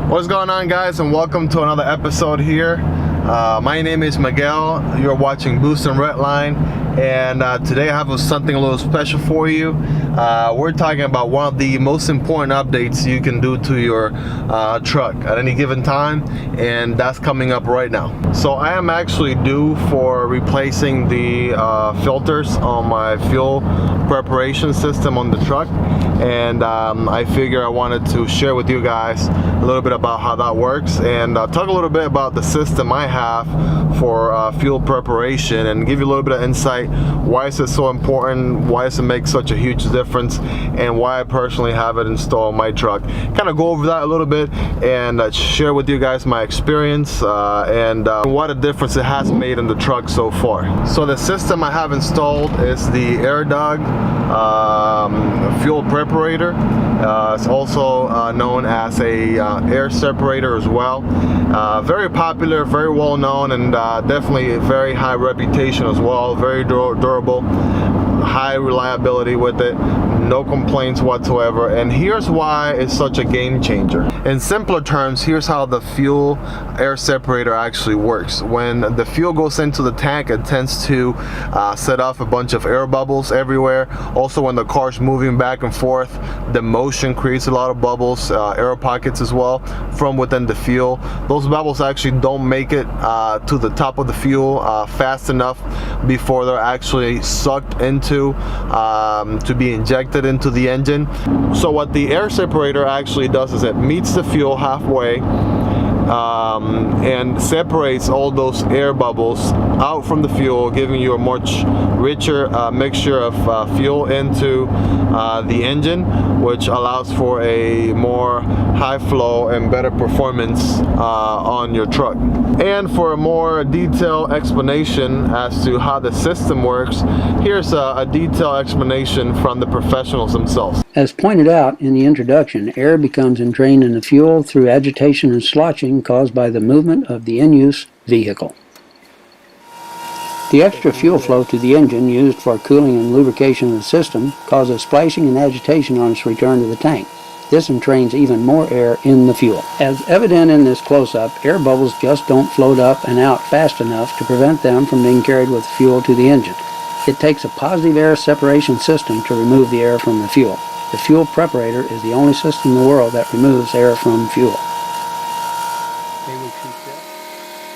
What's going on, guys, and welcome to another episode here. My name is Miguel. You're watching Boost and Redline, and today I have something a little special for you. We're talking about one of the most important updates you can do to your truck at any given time, and that's coming up right now. So I am actually due for replacing the filters on my fuel preparation system on the truck, and I figure I wanted to share with you guys a little bit about how that works, and talk a little bit about the system I have for fuel preparation, and give you a little bit of insight why is it so important, why does it make such a huge difference, and why I personally have it installed on my truck. Kind of go over that a little bit and share with you guys my experience and what a difference it has made in the truck so far. So the system I have installed is the AirDog Fuel Preporator. It's also known as a air separator as well. Very popular, very well known, and definitely a very high reputation as well. Very durable, high reliability with it, no complaints whatsoever. And here's why it's such a game changer. In simpler terms, here's how the fuel air separator actually works. When the fuel goes into the tank, it tends to set off a bunch of air bubbles everywhere. Also, when the car's moving back and forth, the motion creates a lot of bubbles, air pockets as well from within the fuel. Those bubbles actually don't make it to the top of the fuel fast enough before they're actually sucked into to be injected into the engine. So what the air separator actually does is it meets the fuel halfway and separates all those air bubbles out from the fuel, giving you a much richer mixture of fuel into the engine, which allows for a more high flow and better performance on your truck. And for a more detailed explanation as to how the system works, here's a detailed explanation from the professionals themselves. As pointed out in the introduction, air becomes entrained in the fuel through agitation and sloshing caused by the movement of the in-use vehicle. The extra fuel flow to the engine used for cooling and lubrication of the system causes splashing and agitation on its return to the tank. This entrains even more air in the fuel. As evident in this close-up, air bubbles just don't float up and out fast enough to prevent them from being carried with fuel to the engine. It takes a positive air separation system to remove the air from the fuel. The fuel preparator is the only system in the world that removes air from fuel.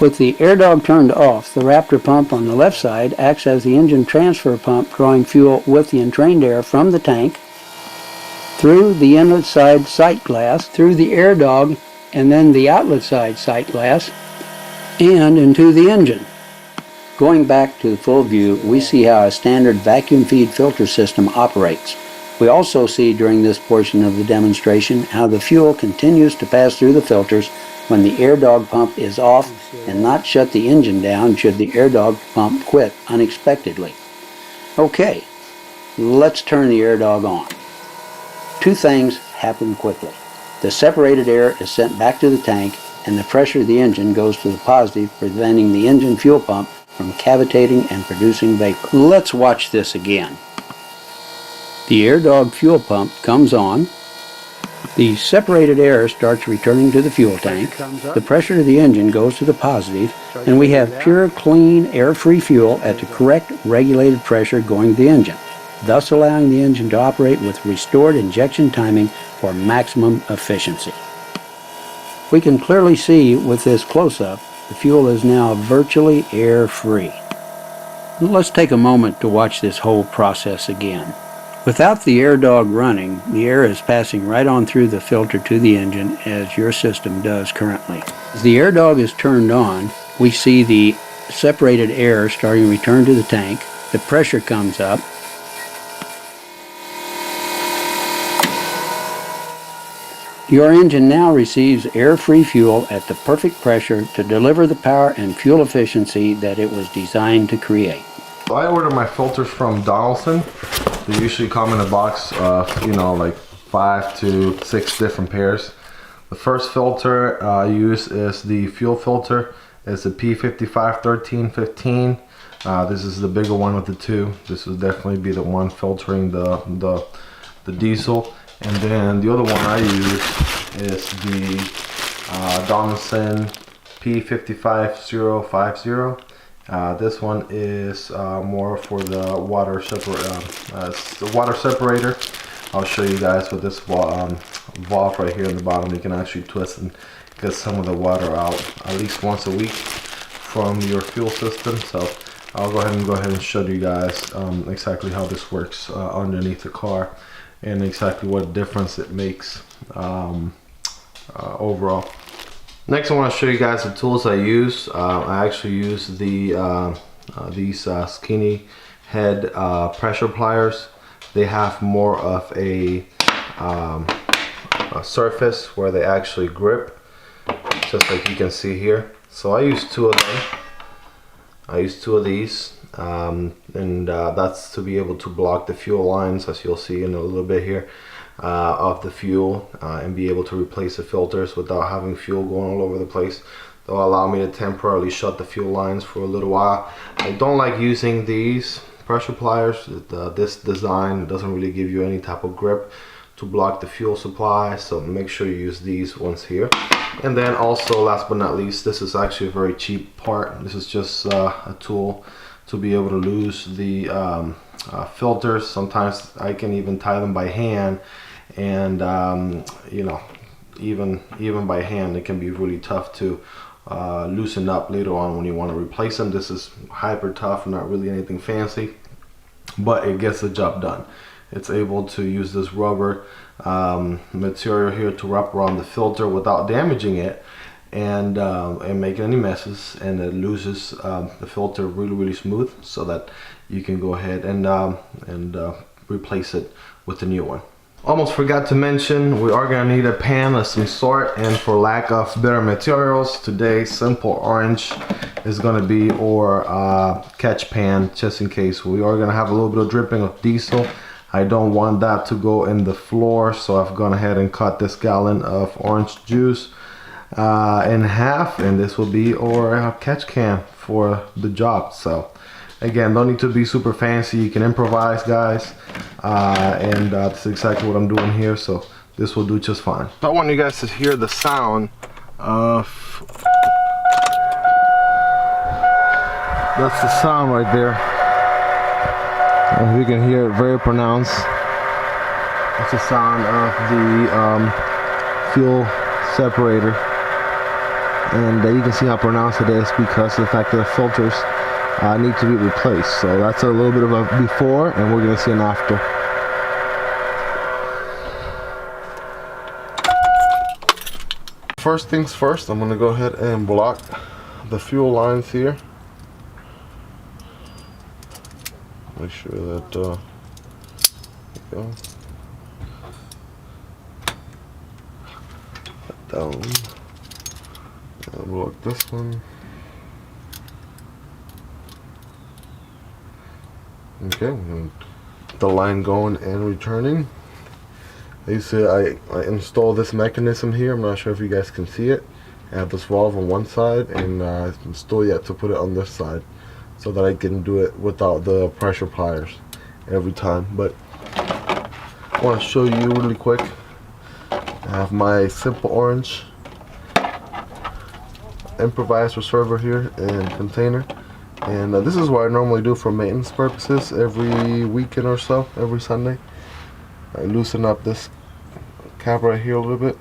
With the AirDog turned off, the Raptor pump on the left side acts as the engine transfer pump, drawing fuel with the entrained air from the tank through the inlet side sight glass, through the AirDog, and then the outlet side sight glass, and into the engine. Going back to the full view, we see how a standard vacuum feed filter system operates. We also see during this portion of the demonstration how the fuel continues to pass through the filters when the AirDog pump is off, and not shut the engine down should the AirDog pump quit unexpectedly. Okay, let's turn the AirDog on. Two things happen quickly. The separated air is sent back to the tank, and the pressure of the engine goes to the positive, preventing the engine fuel pump from cavitating and producing vapor. Let's watch this again. The AirDog fuel pump comes on. The separated air starts returning to the fuel tank. The pressure of the engine goes to the positive, and we have pure, clean, air-free fuel at the correct regulated pressure going to the engine, thus allowing the engine to operate with restored injection timing for maximum efficiency. We can clearly see with this close-up, the fuel is now virtually air-free. Let's take a moment to watch this whole process again. Without the AirDog running, the air is passing right on through the filter to the engine, as your system does currently. As the AirDog is turned on, we see the separated air starting to return to the tank. The pressure comes up. Your engine now receives air-free fuel at the perfect pressure to deliver the power and fuel efficiency that it was designed to create. I order my filters from Donaldson. They usually come in a box of, like 5 to 6 different pairs. The first filter I use is the fuel filter. It's a P551315. This is the bigger one with the 2. This will definitely be the one filtering the diesel. And then the other one I use is the Donaldson P55050. This one is more for the water separator. I'll show you guys with this valve right here in the bottom. You can actually twist and get some of the water out at least once a week from your fuel system. So I'll go ahead and show you guys exactly how this works underneath the car and exactly what difference it makes overall. Next, I want to show you guys the tools I use. I actually use these skinny head pressure pliers. They have more of a surface where they actually grip, just like you can see here. So I use two of them. I use two of these, and that's to be able to block the fuel lines, as you'll see in a little bit here, of the fuel, and be able to replace the filters without having fuel going all over the place. They'll allow me to temporarily shut the fuel lines for a little while. I don't like using these pressure pliers. This design doesn't really give you any type of grip to block the fuel supply, so make sure you use these ones here. And then also, last but not least, this is actually a very cheap part. This is just a tool to be able to lose the filters. Sometimes I can even tie them by hand, and you know, even by hand it can be really tough to loosen up later on when you want to replace them. This is hyper tough, not really anything fancy, but it gets the job done. It's able to use this rubber material here to wrap around the filter without damaging it and making any messes, and it loses the filter really smooth, so that you can go ahead and replace it with a new one. Almost forgot to mention, we are going to need a pan of some sort, and for lack of better materials, today simple orange is going to be our catch pan, just in case. We are going to have a little bit of dripping of diesel. I don't want that to go in the floor, so I've gone ahead and cut this gallon of orange juice in half, and this will be our catch can for the job. So again, don't need to be super fancy. You can improvise, guys, and that's exactly what I'm doing here, so this will do just fine. I want you guys to hear the sound of, that's the sound right there. As you can hear it, very pronounced. It's the sound of the fuel separator, and you can see how pronounced it is because of the fact that the filters need to be replaced. So that's a little bit of a before, and we're going to see an after. First things first, I'm going to go ahead and block the fuel lines here. Make sure that there you go. Down. And block this one. Okay, the line going and returning. As you see, I installed this mechanism here. I'm not sure if you guys can see it. I have this valve on one side, and I'm still yet to put it on this side, so that I can do it without the pressure pliers every time. But I want to show you really quick. I have my simple orange improvised reservoir here and container, and this is what I normally do for maintenance purposes every weekend or so, every Sunday. I loosen up this cap right here a little bit,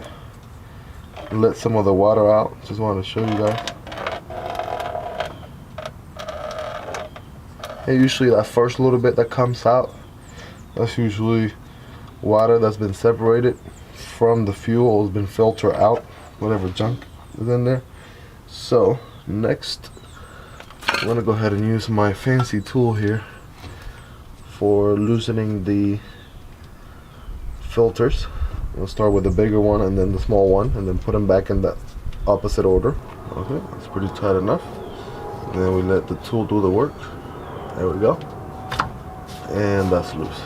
let some of the water out. Just wanted to show you guys. And usually that first little bit that comes out, that's usually water that's been separated from the fuel, has been filtered out, whatever junk is in there. So next, I'm gonna go ahead and use my fancy tool here for loosening the filters. We'll start with the bigger one and then the small one, and then put them back in the opposite order. Okay, that's pretty tight enough. And then we let the tool do the work. There we go. And that's loose.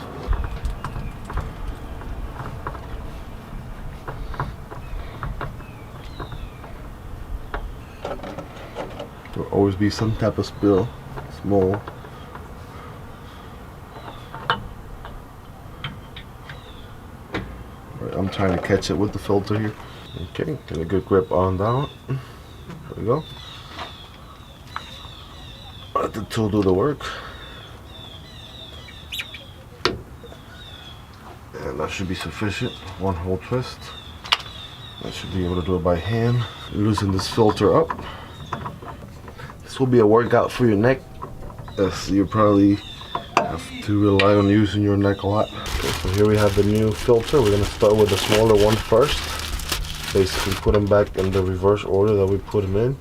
There'll always be some type of spill, small. Right, I'm trying to catch it with the filter here. Okay, get a good grip on that one. There we go. Let the tool do the work. And that should be sufficient. One whole twist. I should be able to do it by hand. Loosen this filter up. This will be a workout for your neck, as you probably have to rely on using your neck a lot. Okay, so here we have the new filter. We're gonna start with the smaller one first. Basically put them back in the reverse order that we put them in.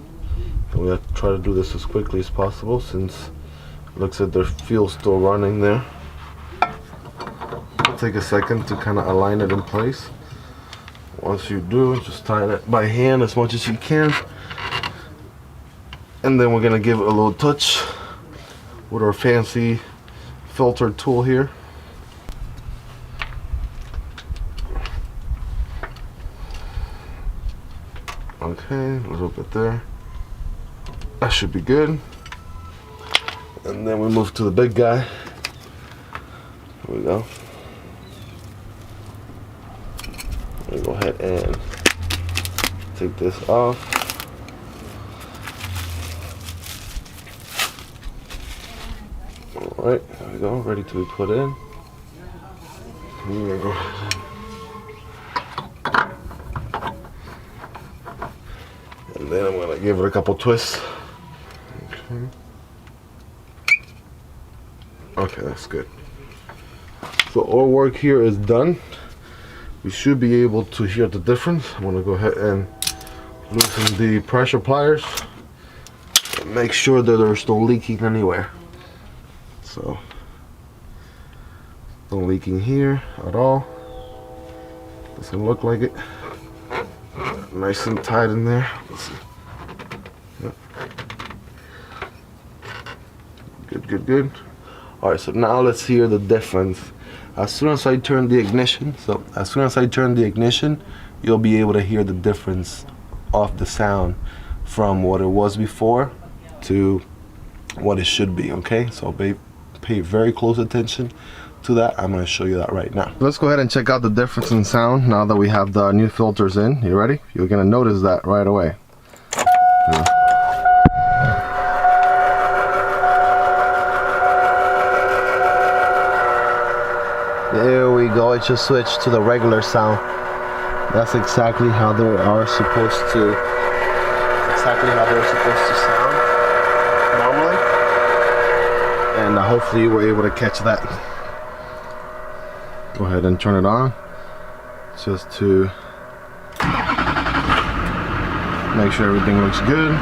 And we have to try to do this as quickly as possible, since it looks like their fuel's still running there. It'll take a second to kind of align it in place. Once you do, just tighten it by hand as much as you can. And then we're gonna give it a little touch with our fancy filter tool here. Okay, a little bit there. That should be good. And then we move to the big guy. Here we go. We go ahead and take this off. All right, there we go, ready to be put in. Here we go. And then I'm gonna give it a couple twists. Okay. Okay, that's good. So our work here is done. We should be able to hear the difference. I'm gonna go ahead and loosen the pressure pliers and make sure that there's no leaking anywhere. So, no leaking here at all. Doesn't look like it. Nice and tight in there. Let's see. Yep. Good, good, good. All right, so now let's hear the difference. As soon as I turn the ignition, you'll be able to hear the difference of the sound from what it was before to what it should be, okay? So pay very close attention to that. I'm going to show you that right now. Let's go ahead and check out the difference in sound now that we have the new filters in. You ready? You're going to notice that right away. Yeah. There we go, it just switched to the regular sound. That's exactly how they are supposed to sound normally. And hopefully you were able to catch that. Go ahead and turn it on, just to make sure everything looks good.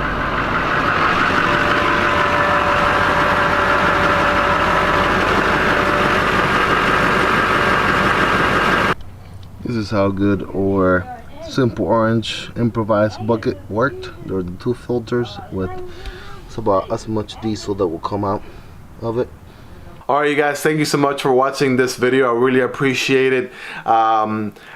This is how good our simple orange improvised bucket worked. There are the two filters with about as much diesel that will come out of it. Alright you guys, thank you so much for watching this video. I really appreciate it.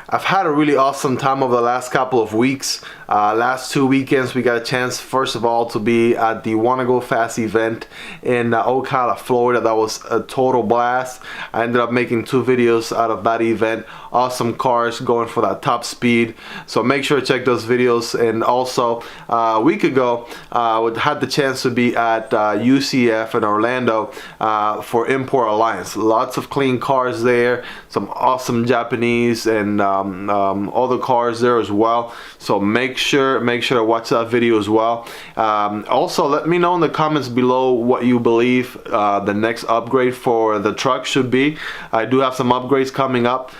I've had a really awesome time over the last couple of weeks. Last 2 weekends we got a chance, first of all, to be at the Wanna Go Fast event in Ocala, Florida. That was a total blast. I ended up making 2 videos out of that event. Awesome cars going for that top speed. So make sure to check those videos. And also a week ago we had the chance to be at UCF in Orlando for Import Alliance. Lots of clean cars there, some awesome Japanese and other cars there as well. So make sure to watch that video as well. Also, let me know in the comments below what you believe the next upgrade for the truck should be. I do have some upgrades coming up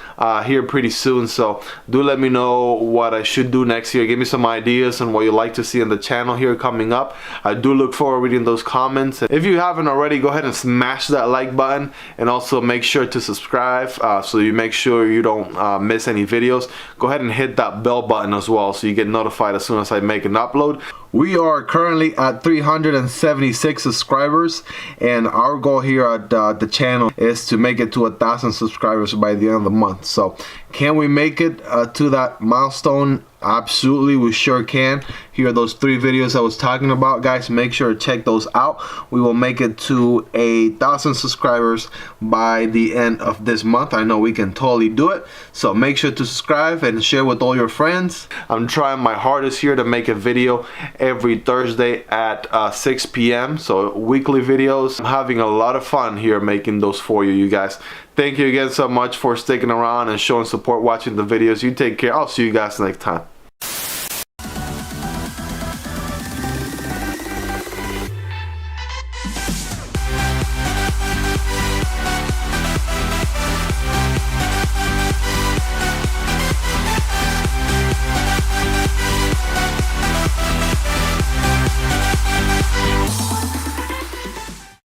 here pretty soon, so do let me know what I should do next year. Give me some ideas on what you'd like to see on the channel here coming up. I do look forward to reading those comments. If you haven't already, go ahead and smash that like button, and also make sure to subscribe so you make sure you don't miss any videos. Go ahead and hit that bell button as well so you get notified as soon as I make an upload. We are currently at 376 subscribers, and our goal here at the channel is to make it to 1,000 subscribers by the end of the month. So can we make it to that milestone? Absolutely, we sure can. Here are those 3 videos I was talking about, guys. Make sure to check those out. We will make it to 1,000 subscribers by the end of this month. I know we can totally do it. So make sure to subscribe and share with all your friends. I'm trying my hardest here to make a video every Thursday at 6 p.m. So weekly videos. I'm having a lot of fun here making those for you guys. Thank you again so much for sticking around and showing support watching the videos. You take care. I'll see you guys next time.